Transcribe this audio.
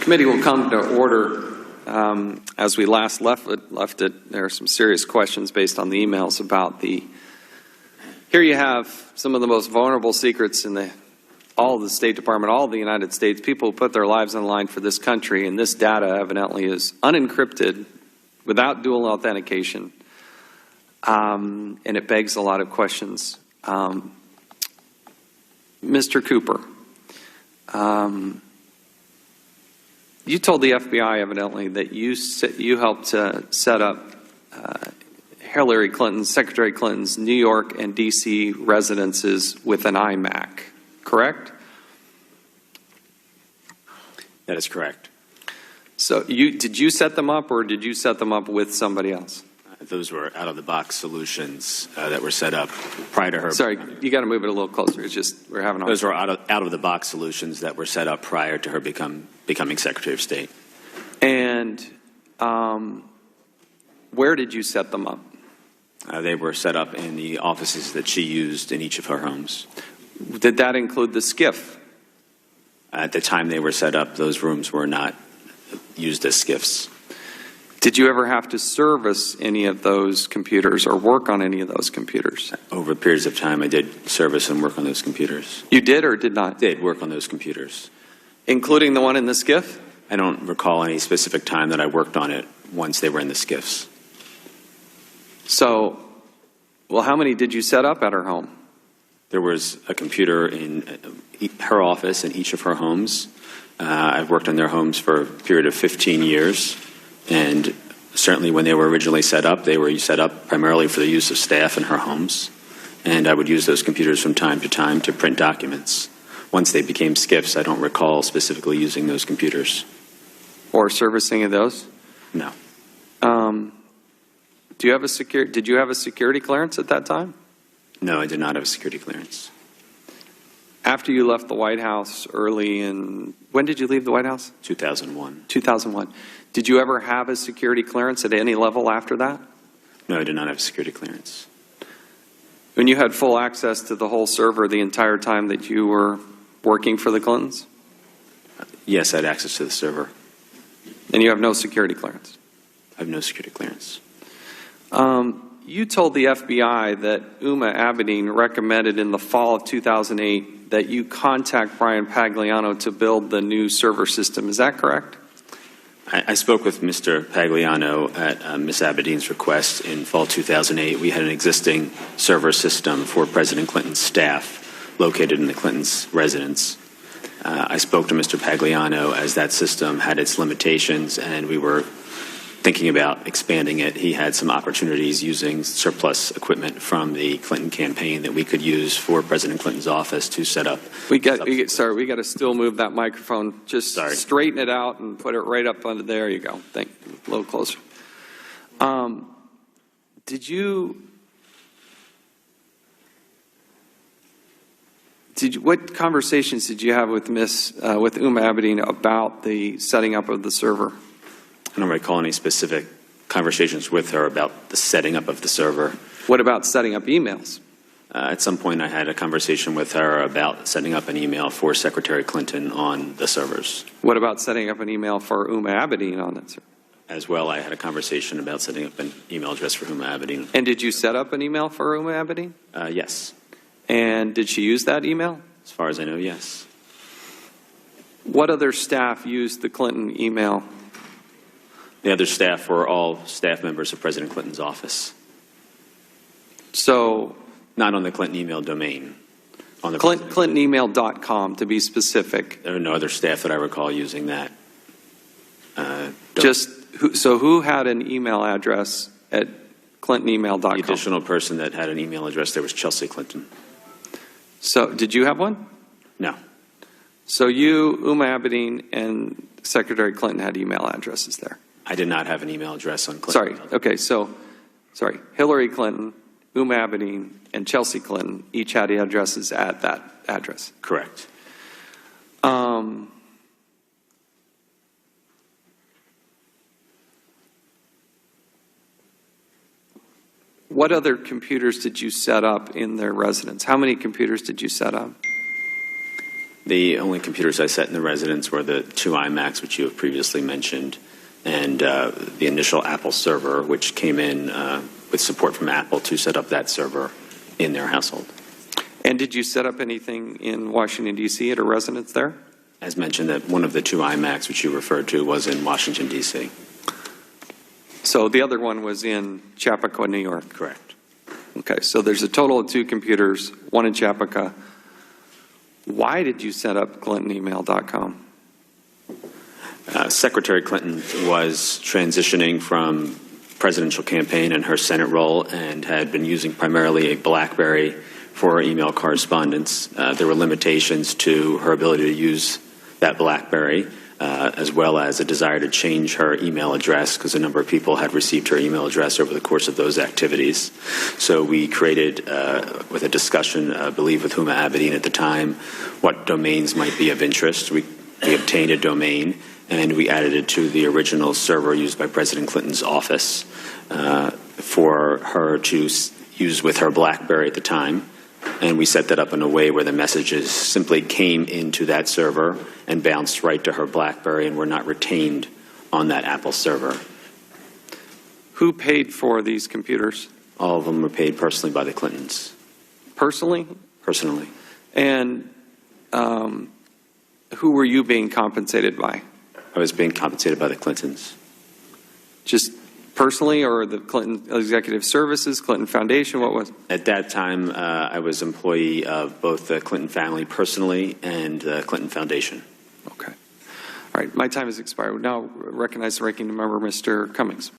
Committee will come to order. As we last left it, there are some serious questions based on the emails about here you have some of the most vulnerable secrets in all of the State Department, all of the United States. People put their lives on the line for this country, and this data evidently is unencrypted without dual authentication, and it begs a lot of questions. Mr. Cooper, you told the FBI evidently that you helped set up Hillary Clinton's, Secretary Clinton's New York and D.C. residences with an iMac, correct? That is correct. So did you set them up, or did you set them up with somebody else? Those were out-of-the-box solutions that were set up prior to her. Sorry, you got to move it a little closer. It's just we're having. Those were out-of-the-box solutions that were set up prior to her becoming Secretary of State. And where did you set them up? They were set up in the offices that she used in each of her homes. Did that include the SCIF? At the time they were set up, those rooms were not used as SCIFs. Did you ever have to service any of those computers or work on any of those computers? Over periods of time, I did service and work on those computers. You did or did not? Did work on those computers. Including the one in the SCIF? I don't recall any specific time that I worked on it once they were in the SCIFs. So, well, how many did you set up at her home? There was a computer in her office in each of her homes. I've worked on their homes for a period of 15 years. And certainly when they were originally set up, they were set up primarily for the use of staff in her homes. And I would use those computers from time to time to print documents. Once they became SCIFs, I don't recall specifically using those computers. Or servicing of those? No. Did you have a security clearance at that time? No, I did not have a security clearance. After you left the White House when did you leave the White House? 2001. 2001. Did you ever have a security clearance at any level after that? No, I did not have a security clearance. When you had full access to the whole server the entire time that you were working for the Clintons? Yes, I had access to the server. And you have no security clearance? I have no security clearance. You told the FBI that Uma Abedin recommended in the fall of 2008 that you contact Brian Pagliano to build the new server system. Is that correct? I spoke with Mr. Pagliano at Ms. Abedin's request in fall 2008. We had an existing server system for President Clinton's staff located in the Clintons' residence. I spoke to Mr. Pagliano as that system had its limitations and we were thinking about expanding it. He had some opportunities using surplus equipment from the Clinton campaign that we could use for President Clinton's office to set up. Sorry, we got to still move that microphone. Just straighten it out and put it right up under there. You go. A little closer. What conversations did you have with Uma Abedin about the setting up of the server? I don't recall any specific conversations with her about the setting up of the server. What about setting up emails? At some point I had a conversation with her about setting up an email for Secretary Clinton on the servers. What about setting up an email for Uma Abedin on that server? As well, I had a conversation about setting up an email address for Uma Abedin. And did you set up an email for Uma Abedin? Yes. And did she use that email? As far as I know, yes. What other staff used the Clinton email? The other staff were all staff members of President Clinton's office. So, not on the Clinton email domain. On the ClintonEmail.com to be specific. There are no other staff that I recall using that. So who had an email address at ClintonEmail.com? The additional person that had an email address there was Chelsea Clinton. So did you have one? No. So you, Uma Abedin, and Secretary Clinton had email addresses there? I did not have an email address on Clinton. Sorry. Hillary Clinton, Uma Abedin, and Chelsea Clinton each had addresses at that address. Correct. What other computers did you set up in their residence? How many computers did you set up? The only computers I set in the residence were the 2 iMacs, which you have previously mentioned, and the initial Apple server, which came in with support from Apple to set up that server in their household. And did you set up anything in Washington, D.C. at a residence there? As mentioned, that one of the 2 iMacs, which you referred to, was in Washington, D.C. So the other one was in Chappaqua, New York? Correct. Okay, so there's a total of 2 computers, one in Chappaqua. Why did you set up ClintonEmail.com? Secretary Clinton was transitioning from presidential campaign and her Senate role and had been using primarily a BlackBerry for her email correspondence. There were limitations to her ability to use that BlackBerry, as well as a desire to change her email address because a number of people had received her email address over the course of those activities. So we created, with a discussion, I believe with Huma Abedin at the time, what domains might be of interest. We obtained a domain, and we added it to the original server used by President Clinton's office for her to use with her BlackBerry at the time. And we set that up in a way where the messages simply came into that server and bounced right to her BlackBerry and were not retained on that Apple server. Who paid for these computers? All of them were paid personally by the Clintons. Personally? Personally. And who were you being compensated by? I was being compensated by the Clintons. Just personally, or the Clinton Executive Services, Clinton Foundation? What was? At that time, I was employee of both the Clinton family personally and the Clinton Foundation. Okay. All right. My time has expired. We now recognize the ranking member, Mr. Cummings.